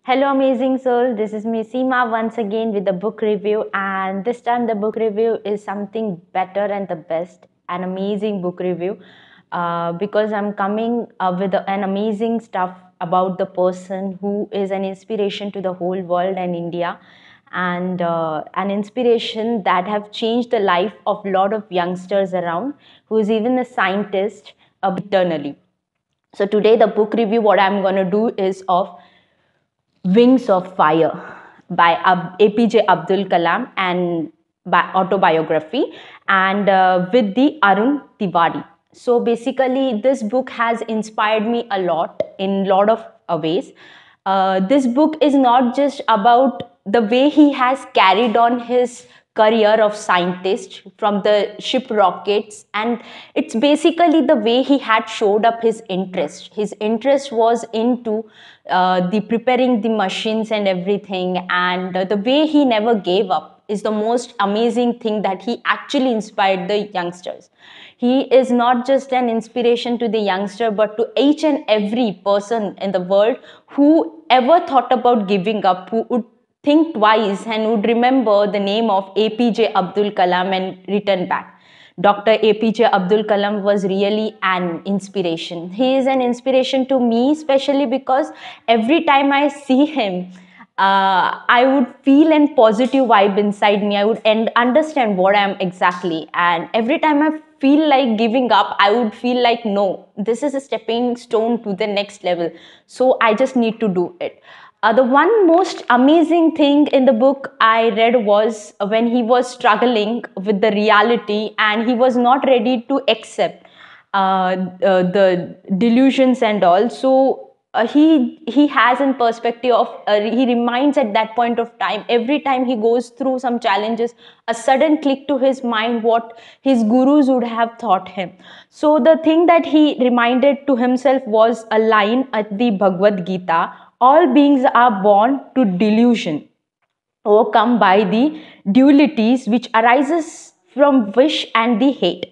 Hello, amazing soul. This is me, Seema, once again with the book review. And this time, the book review is something better and the best, an amazing book review. Because I'm coming with an amazing stuff about the person who is an inspiration to the whole world and India, and an inspiration that have changed the life of a lot of youngsters around, who is even a scientist eternally. So today, the book review, what I'm going to do is of Wings of Fire by APJ Abdul Kalam and by autobiography, and with the Arun Tiwari. So basically, this book has inspired me a lot in lot of ways. This book is not just about the way he has carried on his career of scientist from the ship rockets, and it's basically the way he had showed up his interest was into the preparing the machines and everything, and the way he never gave up is the most amazing thing, that he actually inspired the youngsters. He is not just an inspiration to the youngster, but to each and every person in the world who ever thought about giving up, who would think twice and would remember the name of APJ Abdul Kalam and return back. Dr. APJ Abdul Kalam was really an inspiration. He is an inspiration to me, especially because every time I see him, I would feel a positive vibe inside me. I would understand what I am exactly. And every time I feel like giving up, I would feel like, no, this is a stepping stone to the next level. So I just need to do it. The one most amazing thing in the book I read was when he was struggling with the reality and he was not ready to accept the delusions and all. So he has in perspective of he reminds at that point of time, every time he goes through some challenges, a sudden click to his mind what his gurus would have taught him. So the thing that he reminded to himself was a line at the Bhagavad Gita: all beings are born to delusion, overcome by the dualities which arises from wish and the hate.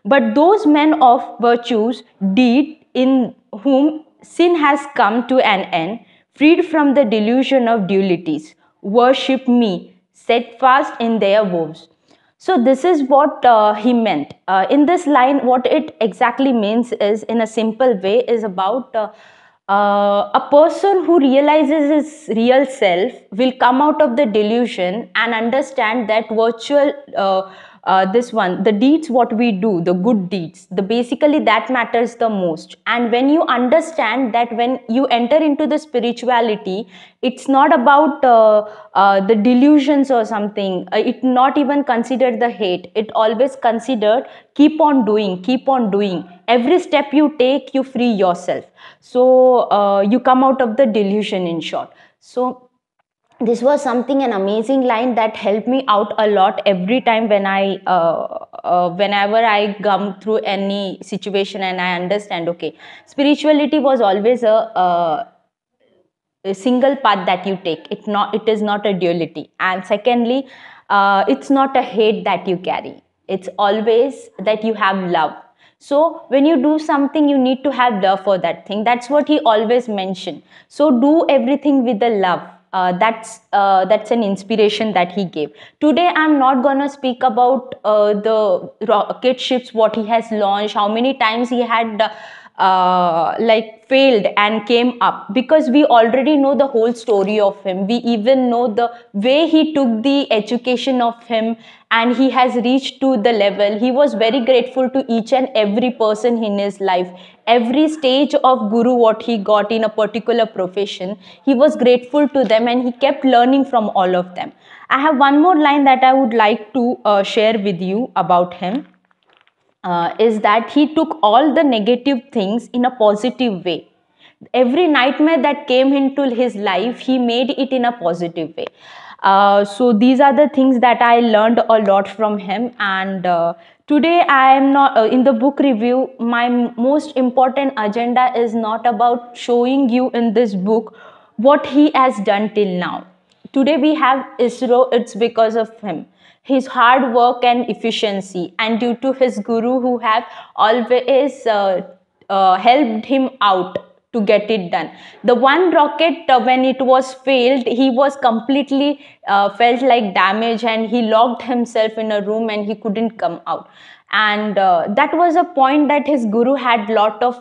But those men of virtues deed in whom sin has come to an end, freed from the delusion of dualities, worship me, steadfast in their vows. So this is what he meant. In this line, what it exactly means is, in a simple way, is about a person who realizes his real self will come out of the delusion and understand that virtual this one, the deeds what we do, the good deeds, the basically that matters the most. And when you understand that, when you enter into the spirituality, it's not about the delusions or something. It not even considered the hate. It always considered keep on doing, keep on doing. Every step you take, you free yourself. So you come out of the delusion, in short. So this was something, an amazing line that helped me out a lot every time when I whenever I come through any situation and I understand, okay, spirituality was always a single path that you take. It is not a duality. And secondly, it's not a hate that you carry. It's always that you have love. So when you do something, you need to have love for that thing. That's what he always mentioned. So do everything with the love. That's an inspiration that he gave. Today I'm not gonna speak about the rocket ships, what he has launched, how many times he had like failed and came up, because we already know the whole story of him. We even know the way he took the education of him, and he has reached to the level. He was very grateful to each and every person in his life. Every stage of guru what he got in a particular profession, he was grateful to them, and he kept learning from all of them. I have one more line that I would like to share with you about him. Is that he took all the negative things in a positive way. Every nightmare that came into his life, he made it in a positive way. So these are the things that I learned a lot from him. And today I am not in the book review. My most important agenda is not about showing you in this book what he has done till now. Today we have ISRO, it's because of him, his hard work and efficiency, and due to his guru who have always helped him out to get it done. The one rocket, when it was failed, he was completely felt like damage, and he locked himself in a room and he couldn't come out. And that was a point that his guru had lot of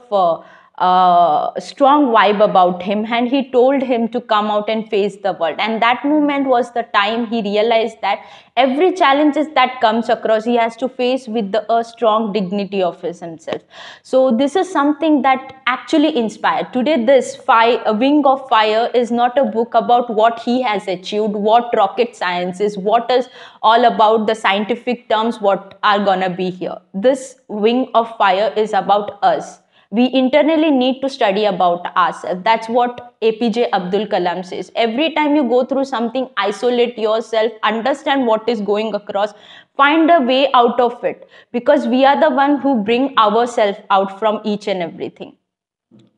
strong vibe about him, and he told him to come out and face the world. And that moment was the time he realized that every challenges that comes across, he has to face with a strong dignity of his himself. So this is something that actually inspired today. This A Wing of Fire is not a book about what he has achieved, what rocket science is, what is all about the scientific terms what are gonna be here. This Wing of Fire is about us. We internally need to study about ourselves. That's what APJ Abdul Kalam says. Every time you go through something, isolate yourself, understand what is going across, find a way out of it, because we are the one who bring ourselves out from each and everything.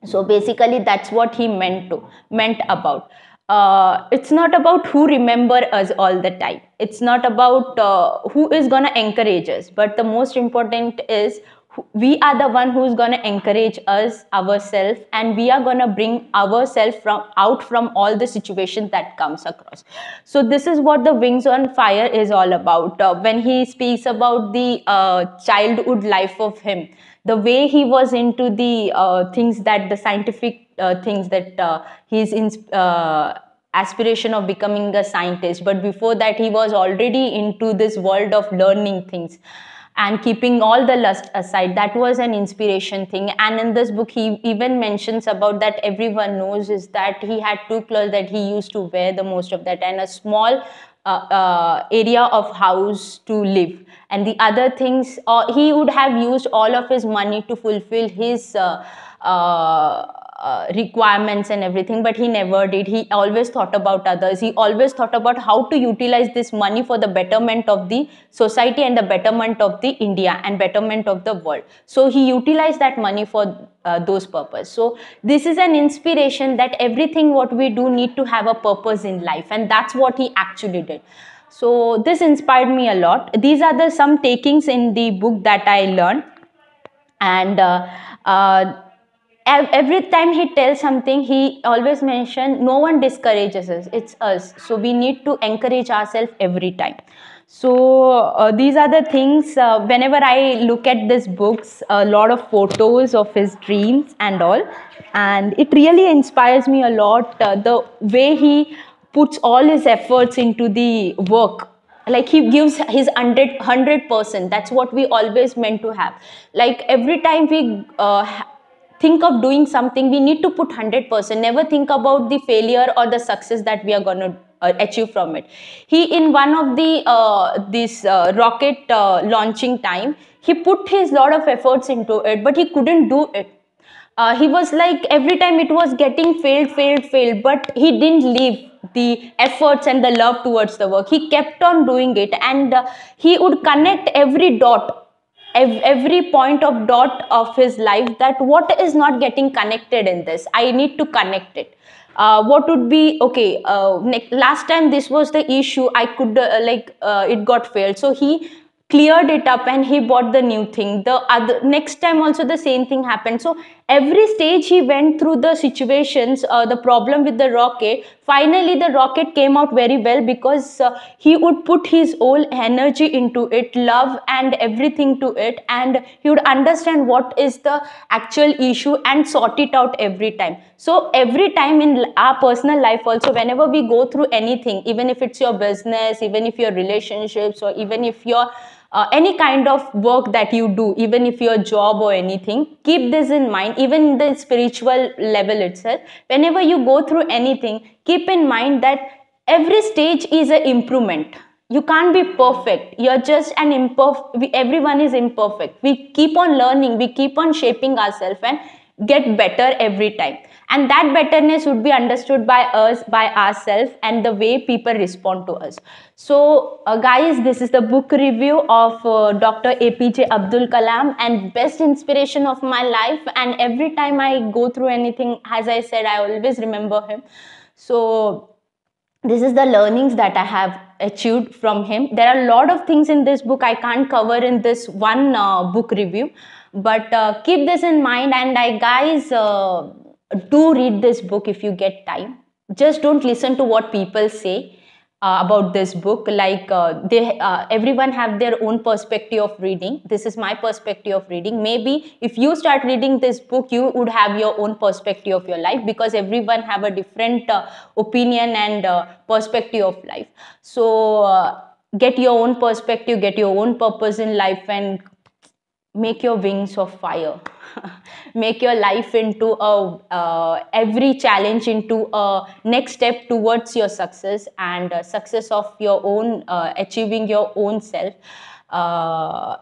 So basically that's what he meant about. It's not about who remember us all the time. It's not about who is gonna encourage us, but the most important is we are the one who's gonna encourage us ourselves, and we are gonna bring ourselves from all the situations that comes across. So this is what the Wings on Fire is all about. When he speaks about the childhood life of him, the way he was into the things that the scientific things that he's in aspiration of becoming a scientist, but before that he was already into this world of learning things and keeping all the lust aside. That was an inspiration thing. And in this book he even mentions about that everyone knows is that he had two clothes that he used to wear the most of that, and a small area of house to live, and the other things he would have used all of his money to fulfill his requirements and everything, but he never did. He always thought about others. He always thought about how to utilize this money for the betterment of the society and the betterment of the India and betterment of the world. So he utilized that money for those purposes. So this is an inspiration that everything what we do need to have a purpose in life, and that's what he actually did. So this inspired me a lot. These are the some takings in the book that I learned. And every time he tells something, he always mention no one discourages us, it's us. So we need to encourage ourselves every time. So these are the things, whenever I look at these books, a lot of photos of his dreams and all, and it really inspires me a lot, the way he puts all his efforts into the work. Like he gives his 100%. That's what we always meant to have. Like every time we think of doing something, we need to put 100%. Never think about the failure or the success that we are going to achieve from it. He, in one of the this rocket launching time, he put his lot of efforts into it, but he couldn't do it. He was like every time it was getting failed, but he didn't leave the efforts and the love towards the work. He kept on doing it, and he would connect every dot, every point of dot of his life, that what is not getting connected in this, I need to connect it. What would be okay, last time this was the issue, I could it got failed, so he cleared it up and he bought the new thing. The other next time also the same thing happened. So every stage he went through the situations, the problem with the rocket, finally the rocket came out very well, because he would put his whole energy into it, love and everything to it, and he would understand what is the actual issue and sort it out every time. So every time in our personal life also, whenever we go through anything, even if it's your business, even if your relationships, or even if your any kind of work that you do, even if your job or anything, keep this in mind. Even in the spiritual level itself, whenever you go through anything, keep in mind that every stage is an improvement. You can't be perfect. You're just an imperfect. Everyone is imperfect. We keep on learning, we keep on shaping ourselves and get better every time. And that betterness would be understood by us, by ourselves, and the way people respond to us. So guys, this is the book review of Dr. APJ Abdul Kalam, and best inspiration of my life. And every time I go through anything, as I said, I always remember him. So this is the learnings that I have achieved from him. There are a lot of things in this book I can't cover in this one book review, but keep this in mind. And I guys, do read this book if you get time. Just don't listen to what people say about this book. Like everyone have their own perspective of reading. This is my perspective of reading. Maybe if you start reading this book, you would have your own perspective of your life, because everyone have a different opinion and perspective of life. So get your own perspective, get your own purpose in life, and make your wings of fire. Make your life into a every challenge into a next step towards your success, and success of your own, achieving your own self,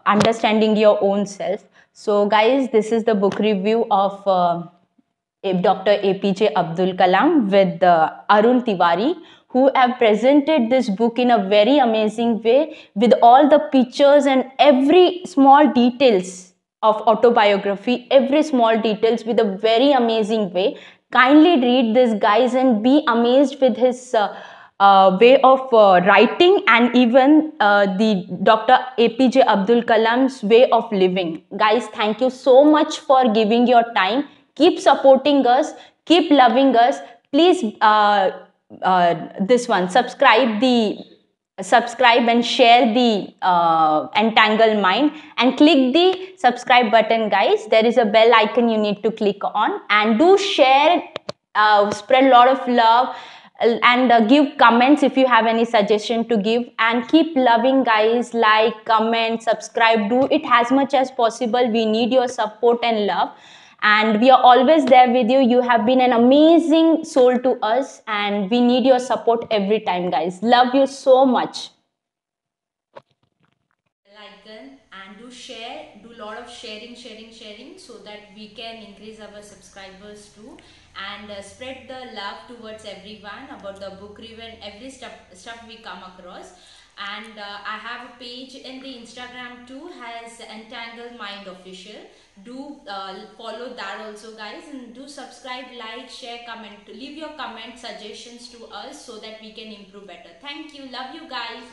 understanding your own self. So guys, this is the book review of Dr. APJ Abdul Kalam with Arun Tiwari, who have presented this book in a very amazing way with all the pictures and every small details of autobiography, every small details with a very amazing way. Kindly read this, guys, and be amazed with his way of writing, and even the Dr. APJ Abdul Kalam's way of living. Guys, thank you so much for giving your time. Keep supporting us, keep loving us. Please, this one, subscribe and share the Entangled Mind, and click the subscribe button, guys. There is a bell icon you need to click on, and do share, spread a lot of love, and give comments if you have any suggestion to give, and keep loving, guys. Like, comment, subscribe, do it as much as possible. We need your support and love, and we are always there with you. You have been an amazing soul to us, and we need your support every time, guys. Love you so much. Icon, and do share, do a lot of sharing, so that we can increase our subscribers too, and spread the love towards everyone about the book review and every stuff we come across. And I have a page in the Instagram too, has Entangled Mind Official. Do follow that also, guys, and do subscribe, like, share, comment, leave your comment suggestions to us so that we can improve better. Thank you, love you guys.